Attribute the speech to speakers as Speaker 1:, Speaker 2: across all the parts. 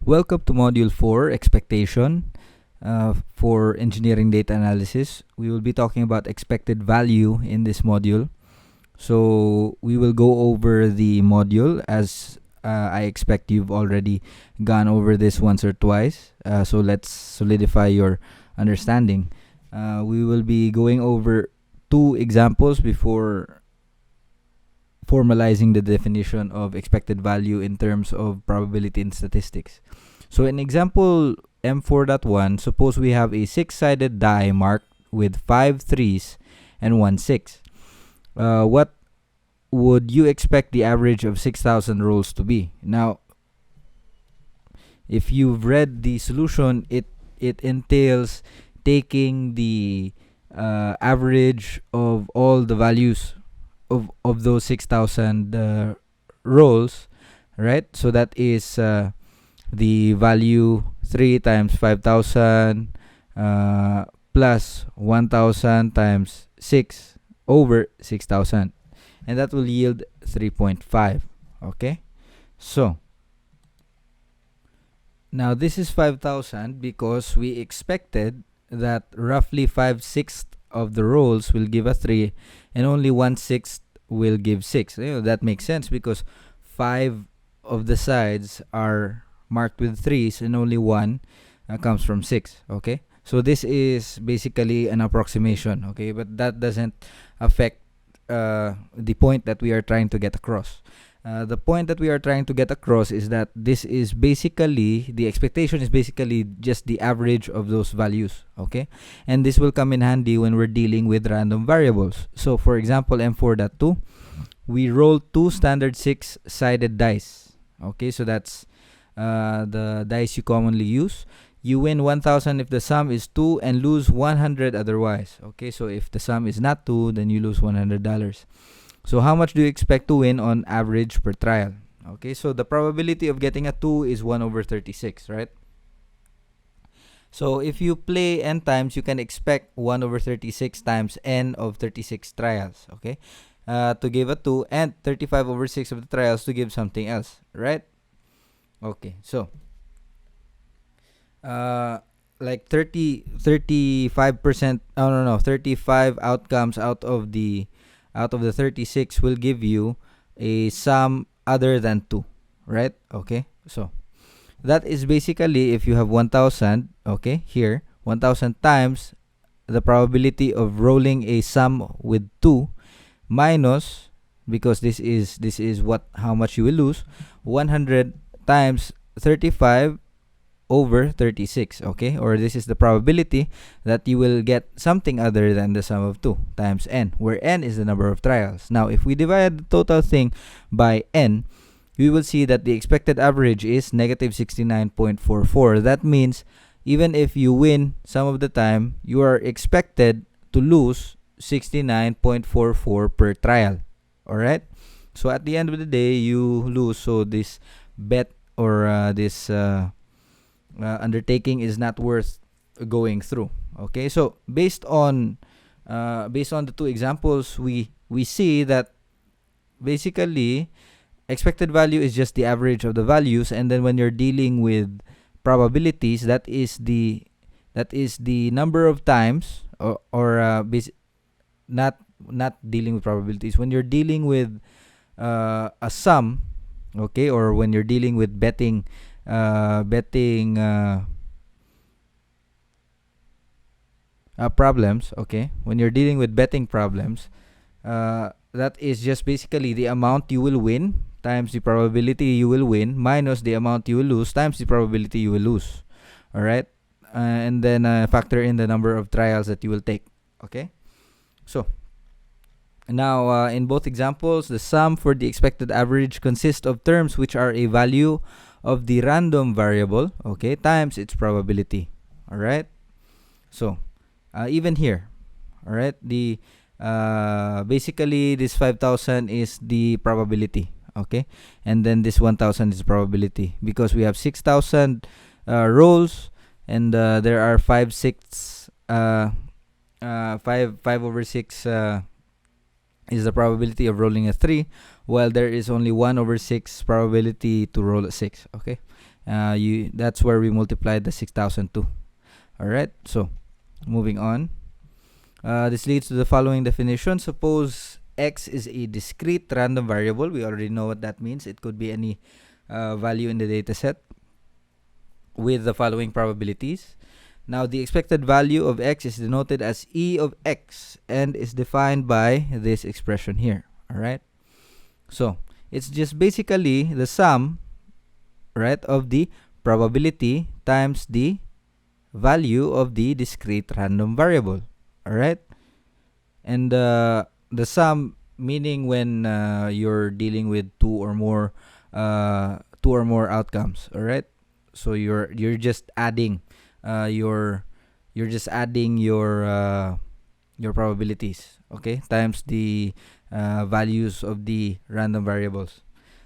Speaker 1: Welcome to Module 4, Expectation. For engineering data analysis, we will be talking about expected value in this module. So we will go over the module as I expect you've already gone over this once or twice. So let's solidify your understanding. We will be going over two examples before formalizing the definition of expected value in terms of probability and statistics. So in example M4.1, suppose we have a 6-sided die marked with 5 3s and 1 6. What would you expect the average of 6,000 rolls to be? Now, if you've read the solution, it entails taking the average of all the values of those 6,000 rolls, right? So that is the value 3 times 5,000 plus 1,000 times 6 over 6,000, and that will yield 3.5. Okay, so now this is 5,000 because we expected that roughly 5/6 of the rolls will give a 3 and only 1/6 will give 6. That makes sense because 5 of the sides are marked with 3s and only 1 comes from 6. Okay, so this is basically an approximation. Okay, but that doesn't affect the point that we are trying to get across. The point that we are trying to get across is that this is basically, the expectation is basically just the average of those values, okay? And this will come in handy when we're dealing with random variables. So for example, M4.2, we roll 2 standard 6-sided dice, okay? So that's the dice you commonly use. You win 1,000 if the sum is 2 and lose 100 otherwise, okay? So if the sum is not 2, then you lose $100. So how much do you expect to win on average per trial? Okay, so the probability of getting a 2 is 1 over 36, right? So if you play n times, you can expect 1 over 36 times n of 36 trials, okay? To give a 2, and 35 over 6 of the trials to give something else, right? Okay, so like 35%, 35 outcomes out of the 36 will give you a sum other than 2, right? Okay, so that is basically, if you have 1,000, okay, here 1,000 times the probability of rolling a sum with 2 minus, because this is how much you will lose, 100 times 35 over 36, okay? Or this is the probability that you will get something other than the sum of 2 times n, where n is the number of trials. Now, if we divide the total thing by n, we will see that the expected average is negative 69.44. That means even if you win some of the time, you are expected to lose 69.44 per trial, all right? So at the end of the day, you lose. So this bet or this undertaking is not worth going through. Okay, so based on the two examples, we see that basically expected value is just the average of the values, and then when you're dealing with probabilities, that is the number of times, not dealing with probabilities. When you're dealing with a sum, okay, or when you're dealing with betting problems, okay, when you're dealing with betting problems, that is just basically the amount you will win times the probability you will win minus the amount you will lose times the probability you will lose, all right? And then factor in the number of trials that you will take, okay? So now in both examples, the sum for the expected average consists of terms which are a value of the random variable, okay, times its probability, all right? So even here, all right, the basically this 5,000 is the probability, okay, and then this 1,000 is probability because we have 6,000 rolls, and there are 5/6 5 over 6 is the probability of rolling a 3, while there is only 1 over 6 probability to roll a 6, okay? that's where we multiply the 6002. All right, so moving on. This leads to the following definition. Suppose x is a discrete random variable. We already know what that means. It could be any value in the data set with the following probabilities. Now, the expected value of x is denoted as e of x and is defined by this expression here. All right, so it's just basically the sum, right, of the probability times the value of the discrete random variable. All right, and the sum meaning when you're dealing with two or more outcomes. All right, so you're just adding your probabilities, okay, times the values of the random variables.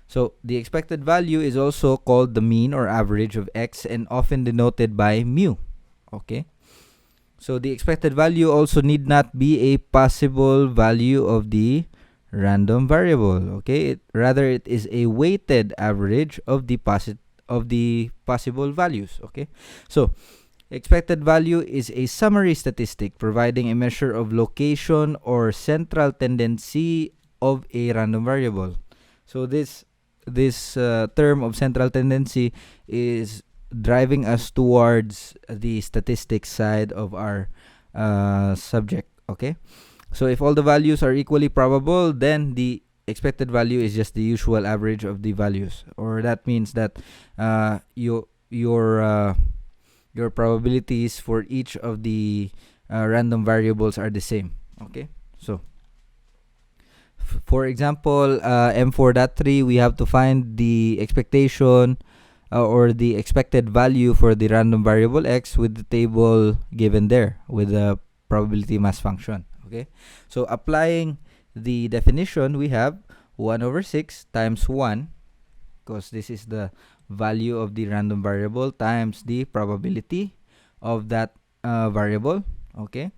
Speaker 1: So the expected value is also called the mean or average of x and often denoted by mu. Okay, so the expected value also need not be a possible value of the random variable. Okay, rather it is a weighted average of the possible values. Okay, so expected value is a summary statistic providing a measure of location or central tendency of a random variable. So this term of central tendency is driving us towards the statistics side of our subject. Okay, so if all the values are equally probable, then the expected value is just the usual average of the values, or that means that your probabilities for each of the random variables are the same. Okay, so for example, M4.3, we have to find the expectation or the expected value for the random variable x with the table given there with the probability mass function. Okay, so applying the definition, we have 1 over 6 times 1, because this is the value of the random variable, times the probability of that variable. Okay,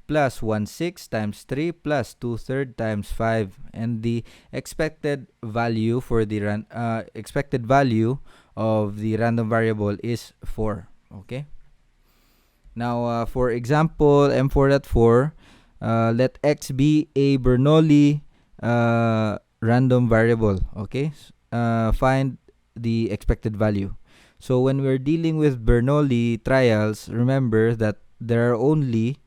Speaker 1: plus 1/6 times 3 plus 2/3 times 5, and the expected value for the expected value of the random variable is 4. Okay, now for example M4.4, let x be a Bernoulli random variable. Okay, find the expected value. So when we're dealing with Bernoulli trials, remember that there are only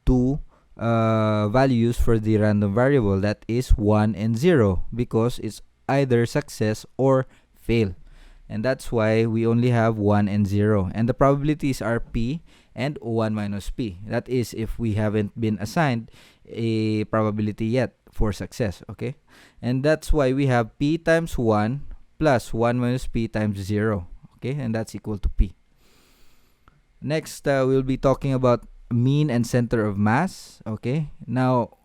Speaker 1: two values for the random variable, that is 1 and 0, because it's either success or fail, and that's why we only have 1 and 0, and the probabilities are p and 1 minus p. That is if we haven't been assigned a probability yet for success. Okay, and that's why we have p times 1 plus 1 minus p times 0. Okay, and that's equal to p. Next, we'll be talking about mean and center of mass. Okay, now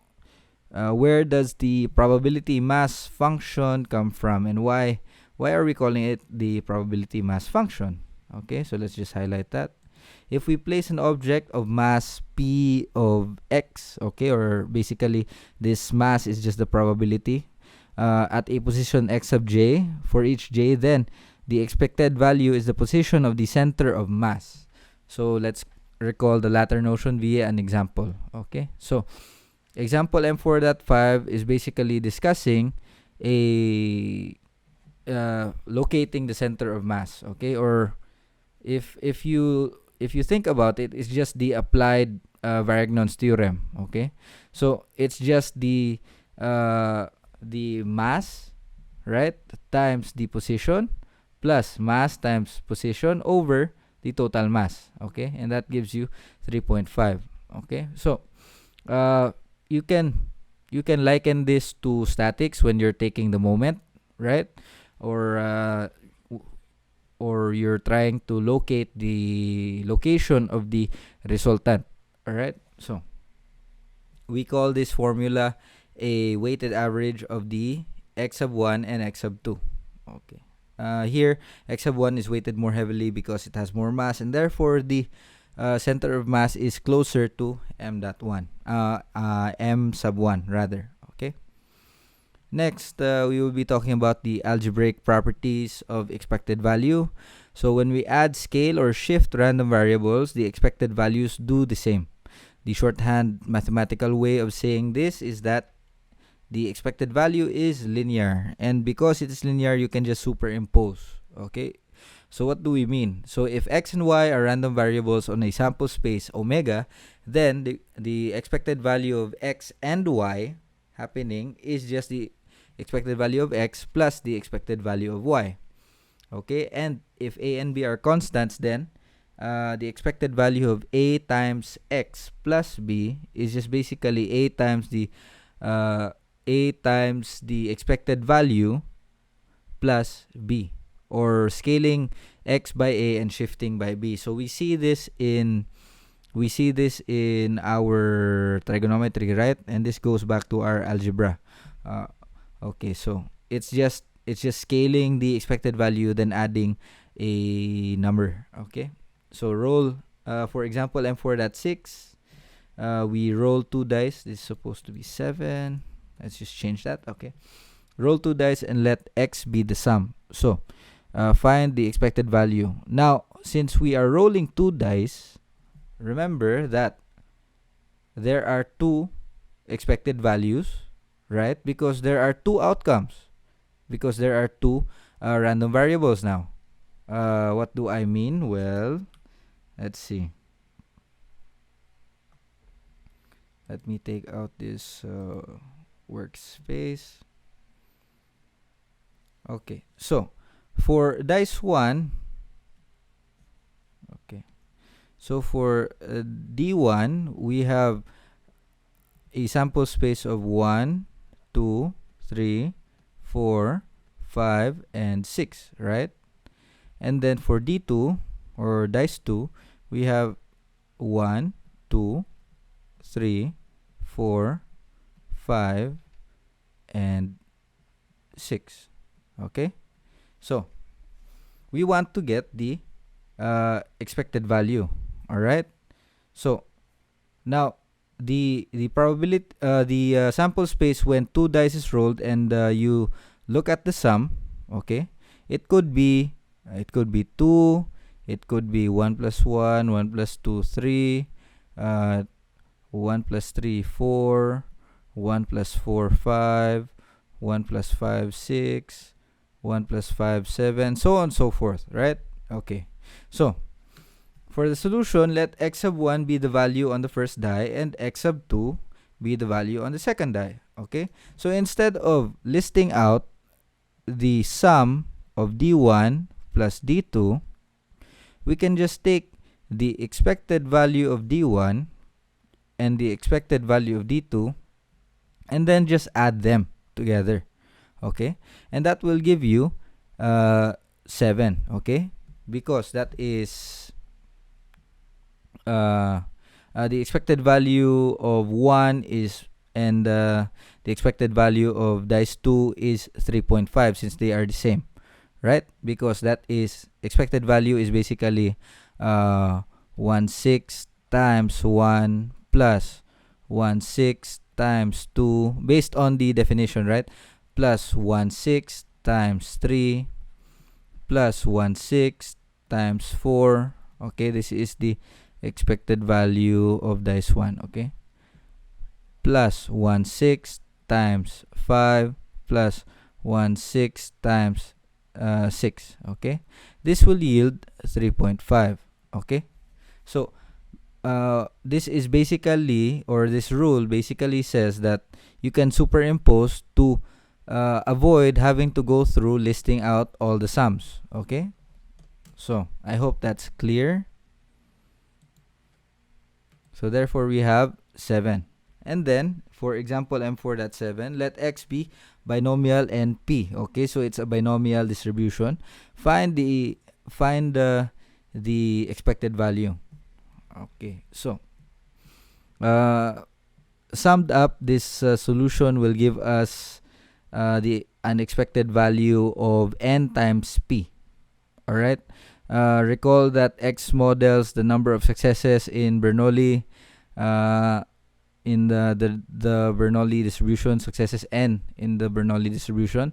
Speaker 1: where does the probability mass function come from, and why are we calling it the probability mass function? Okay, so let's just highlight that. If we place an object of mass p of x, okay, or basically this mass is just the probability at a position x sub j for each j, then the expected value is the position of the center of mass. So let's recall the latter notion via an example. Okay, so example M4.5 is basically discussing a locating the center of mass. Okay, or if you think about it, it's just the applied Varignon's theorem. Okay, so it's just the mass, right, times the position plus mass times position over the total mass. Okay, and that gives you 3.5. Okay, so you can liken this to statics when you're taking the moment, right, or you're trying to locate the location of the resultant. All right, so we call this formula a weighted average of the x sub 1 and x sub 2. Okay, here x sub 1 is weighted more heavily because it has more mass, and therefore the center of mass is closer to m sub 1 rather. Okay, Next, we will be talking about the algebraic properties of expected value. So when we add, scale, or shift random variables, the expected values do the same. The shorthand mathematical way of saying this is that the expected value is linear, and because it is linear, you can just superimpose. Okay, so what do we mean? So if x and y are random variables on a sample space omega, then the expected value of x and y happening is just the expected value of x plus the expected value of y. Okay, and if a and b are constants, then the expected value of a times x plus b is just basically a times the expected value plus b, or scaling x by a and shifting by b. So we see this in our trigonometry, right? And this goes back to our algebra. Okay, so it's just scaling the expected value, then adding a number. Okay, so roll for example M4.6. We roll 2 dice. This is supposed to be 7. Let's just change that. Okay, roll 2 dice and let x be the sum. So find the expected value. Now, since we are rolling 2 dice, remember that there are 2 expected values, right? Because there are 2 outcomes. Because there are 2 random variables now. What do I mean? Well, let's see. Let me take out this workspace. Okay, so for dice 1, okay, so for D1, we have a sample space of 1, 2, 3, 4, 5, and 6, right? And then for D2, or dice 2, we have 1, 2, 3, 4, 5, and 6. Okay, so we want to get the expected value. All right, so now the probability, the sample space when 2 dice is rolled and you look at the sum. Okay, it could be 2, it could be 1 plus 1, 1 plus 2, 3, 1 plus 3, 4, 1 plus 4, 5, 1 plus 5, 6, 1 plus 5, 7, so on and so forth, right? Okay, so for the solution, let x sub 1 be the value on the first die and x sub 2 be the value on the second die. Okay, so instead of listing out the sum of D1 plus D2, we can just take the expected value of D1 and the expected value of D2 and then just add them together. Okay, and that will give you 7. Okay, because that is the expected value of 1 is, and the expected value of dice 2 is 3.5, since they are the same, right? Because that is expected value is basically 1/6 times 1 plus 1/6 times 2, based on the definition, right? Plus 1/6 times 3 plus 1/6 times 4. Okay, this is the expected value of dice 1. Okay, plus 1/6 times 5 plus 1/6 times 6. Okay, this will yield 3.5. Okay, so this is basically, or this rule basically says that you can superimpose to avoid having to go through listing out all the sums. Okay, so I hope that's clear. So therefore we have 7. And then for example M4.7, let x be binomial and p. Okay, so it's a binomial distribution. Find the expected value. Okay, so summed up, this solution will give us the unexpected value of n times p. All right, recall that x models the number of successes in Bernoulli in the Bernoulli distribution, successes n in the Bernoulli distribution,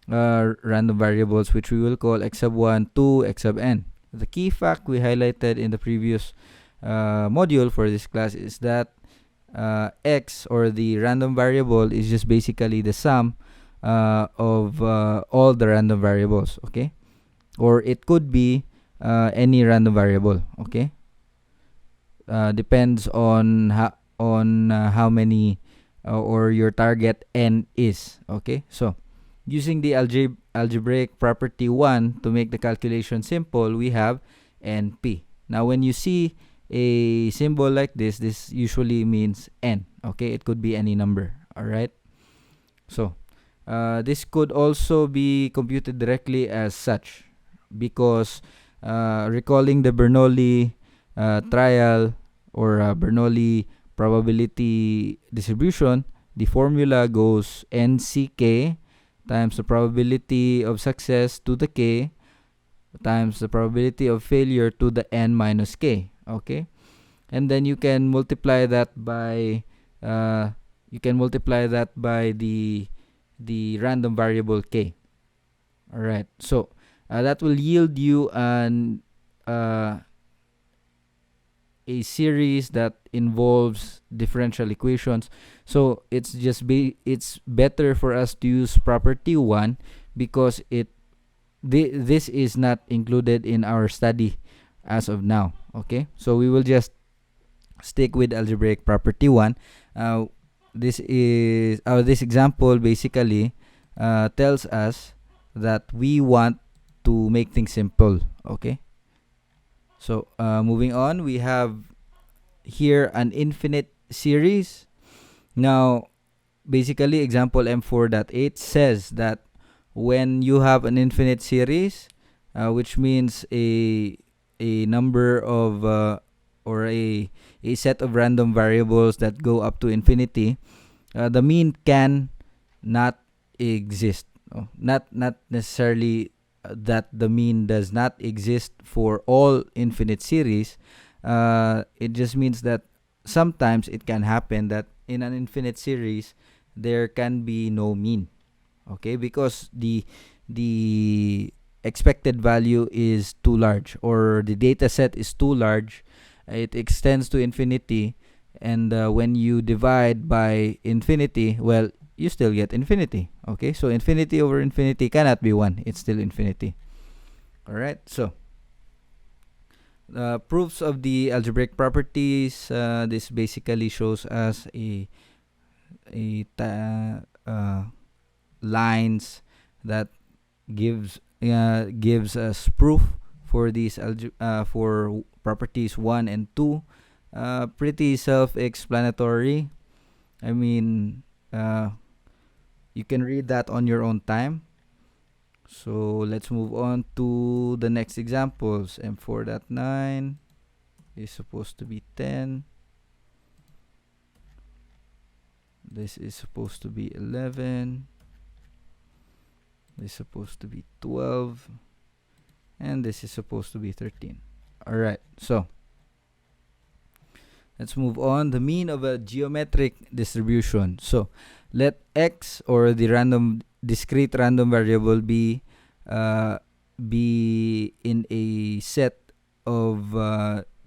Speaker 1: random variables which we will call x sub 1, 2, x sub n. The key fact we highlighted in the previous module for this class is that x, or the random variable, is just basically the sum of all the random variables, okay? Or it could be any random variable, okay? Depends on how many or your target n is, okay? So using the algebraic property 1 to make the calculation simple, we have np. Now when you see a symbol like this usually means n, okay? It could be any number, all right? So this could also be computed directly as such, because recalling the Bernoulli trial or Bernoulli probability distribution, the formula goes nck times the probability of success to the k times the probability of failure to the n minus k, okay? And then you can multiply that by the random variable k. All right, so that will yield you a series that involves differential equations. So it's better for us to use property 1 because this is not included in our study as of now, okay? So we will just stick with algebraic property 1. This example basically tells us that we want to make things simple, okay? So moving on, we have here an infinite series. Now basically example M4.8 says that when you have an infinite series, which means a number of or a set of random variables that go up to infinity, the mean can not exist. Not necessarily that the mean does not exist for all infinite series. It just means that sometimes it can happen that in an infinite series there can be no mean, okay, because the expected value is too large, or the data set is too large. It extends to infinity, and when you divide by infinity, well, you still get infinity, okay? So infinity over infinity cannot be 1. It's still infinity. All right, so proofs of the algebraic properties. This basically shows us lines that gives us proof for these for properties 1 and 2. Pretty self-explanatory. I mean, you can read that on your own time. So let's move on to the next examples. M4.9 is supposed to be 10. This is supposed to be 11. This is supposed to be 12. And this is supposed to be 13. Alright, so let's move on. The mean of a geometric distribution. So let x, or the discrete random variable, be in a set of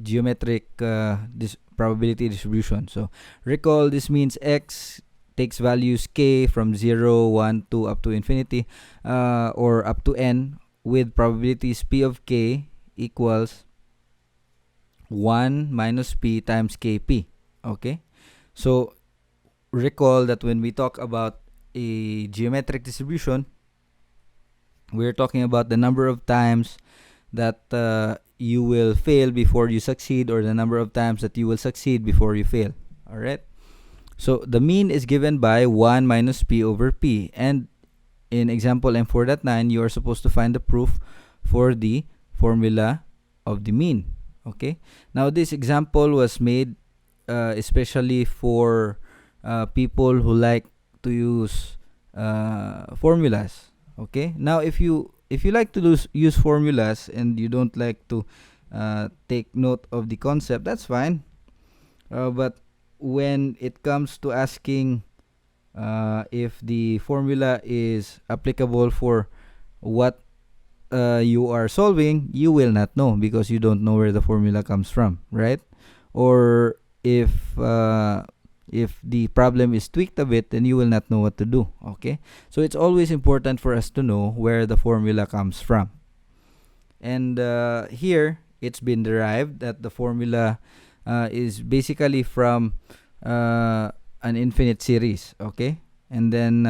Speaker 1: geometric probability distribution. So recall, this means x takes values k from 0, 1, 2 up to infinity, or up to n, with probabilities p of k equals 1 minus p times kp, okay? So recall that when we talk about a geometric distribution, we're talking about the number of times that you will fail before you succeed, or the number of times that you will succeed before you fail. All right, so the mean is given by 1 minus p over p, and in example M4.9 you are supposed to find the proof for the formula of the mean, okay? Now this example was made especially for people who like to use formulas, okay? Now if you like to use formulas and you don't like to take note of the concept, that's fine, but when it comes to asking if the formula is applicable for what you are solving, you will not know because you don't know where the formula comes from, right? Or if the problem is tweaked a bit, then you will not know what to do. Okay, so it's always important for us to know where the formula comes from. And here it's been derived that the formula is basically from an infinite series. Okay, and then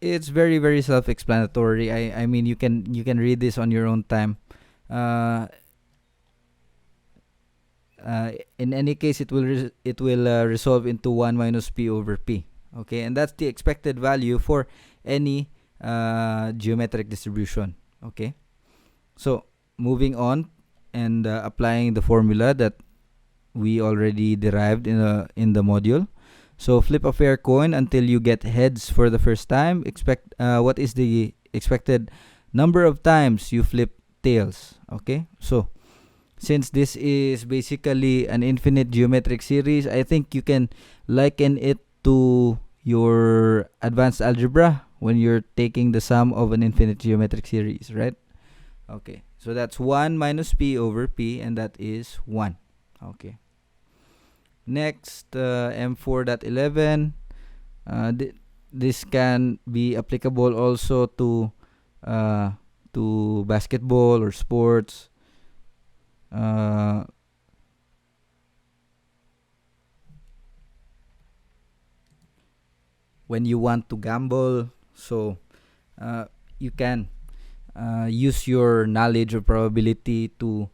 Speaker 1: it's very very self-explanatory. I mean you can read this on your own time. In any case, it will resolve into 1 minus p over p. Okay, and that's the expected value for any geometric distribution. Okay, so moving on and applying the formula that we already derived in the module. So flip a fair coin until you get heads for the first time. Expect what is the expected number of times you flip tails. Okay, so since this is basically an infinite geometric series, I think you can liken it to your advanced algebra when you're taking the sum of an infinite geometric series, right? Okay, so that's 1 minus p over p, and that is 1. Okay. Next, M4.11. This can be applicable also to basketball or sports. When you want to gamble, so you can use your knowledge of probability to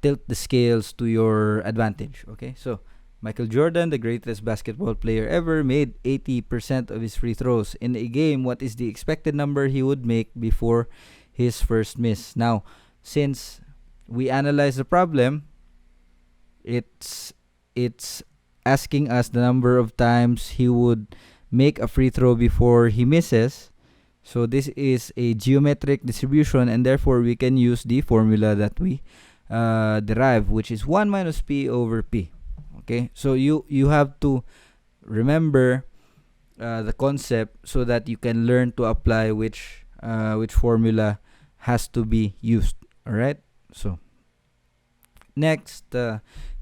Speaker 1: tilt the scales to your advantage. Okay, so Michael Jordan, the greatest basketball player ever, made 80% of his free throws in a game. What is the expected number he would make before his first miss? Now, since we analyze the problem, it's asking us the number of times he would make a free throw before he misses. So this is a geometric distribution, and therefore we can use the formula that we derive, which is 1 minus p over p. Okay, so you have to remember the concept so that you can learn to apply which formula has to be used. All right, so next,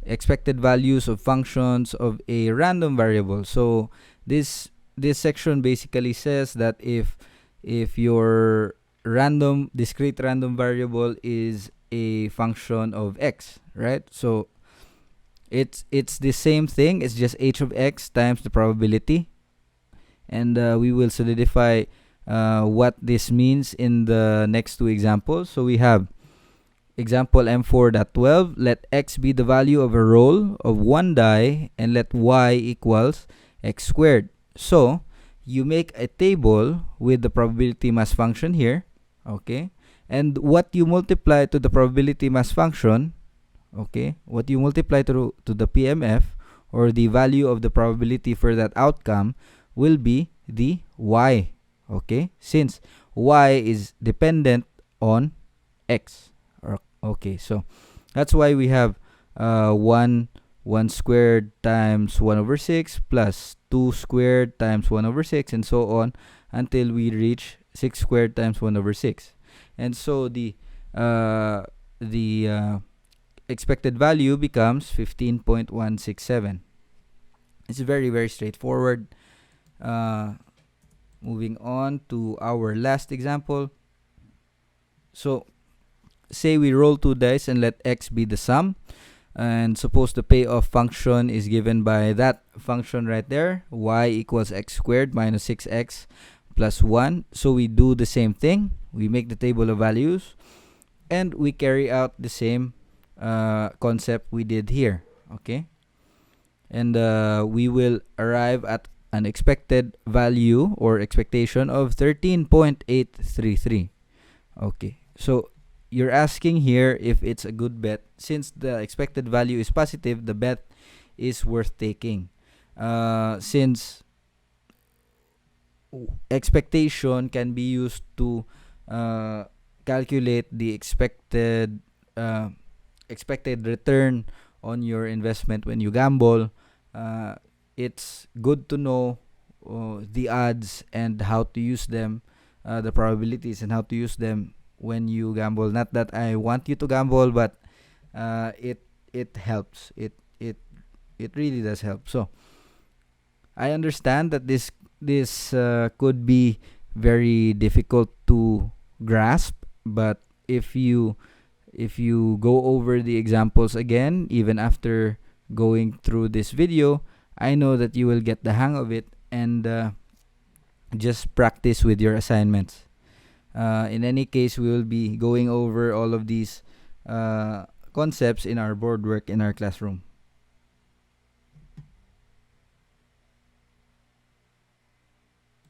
Speaker 1: expected values of functions of a random variable. So this section basically says that if your discrete random variable is a function of x, right? So it's the same thing. It's just h of x times the probability, and we will solidify what this means in the next two examples. So we have example M4.12. Let x be the value of a roll of one die, and let y equals x squared. So you make a table with the probability mass function here. Okay, and what you multiply to the probability mass function, okay, what you multiply to the PMF, or the value of the probability for that outcome, will be the y. Okay, since y is dependent on x. Okay, so that's why we have 1 squared times 1 over 6 plus 2 squared times 1 over 6, and so on until we reach 6 squared times 1 over 6. And so the expected value becomes 15.167. It's very very straightforward. Moving on to our last example. So say we roll 2 dice and let x be the sum, and suppose the payoff function is given by that function right there, y equals x squared minus 6x plus 1. So we do the same thing. We make the table of values, and we carry out the same concept we did here. Okay, and we will arrive at an expected value or expectation of 13.833. Okay, so you're asking here if it's a good bet. Since the expected value is positive, the bet is worth taking. Since expectation can be used to calculate the expected return on your investment when you gamble. It's good to know the odds and how to use them, the probabilities and how to use them when you gamble. Not that I want you to gamble, but it helps. It really does help. So I understand that this could be very difficult to grasp, but if you go over the examples again, even after going through this video, I know that you will get the hang of it, and just practice with your assignments. In any case, we will be going over all of these concepts in our board work in our classroom.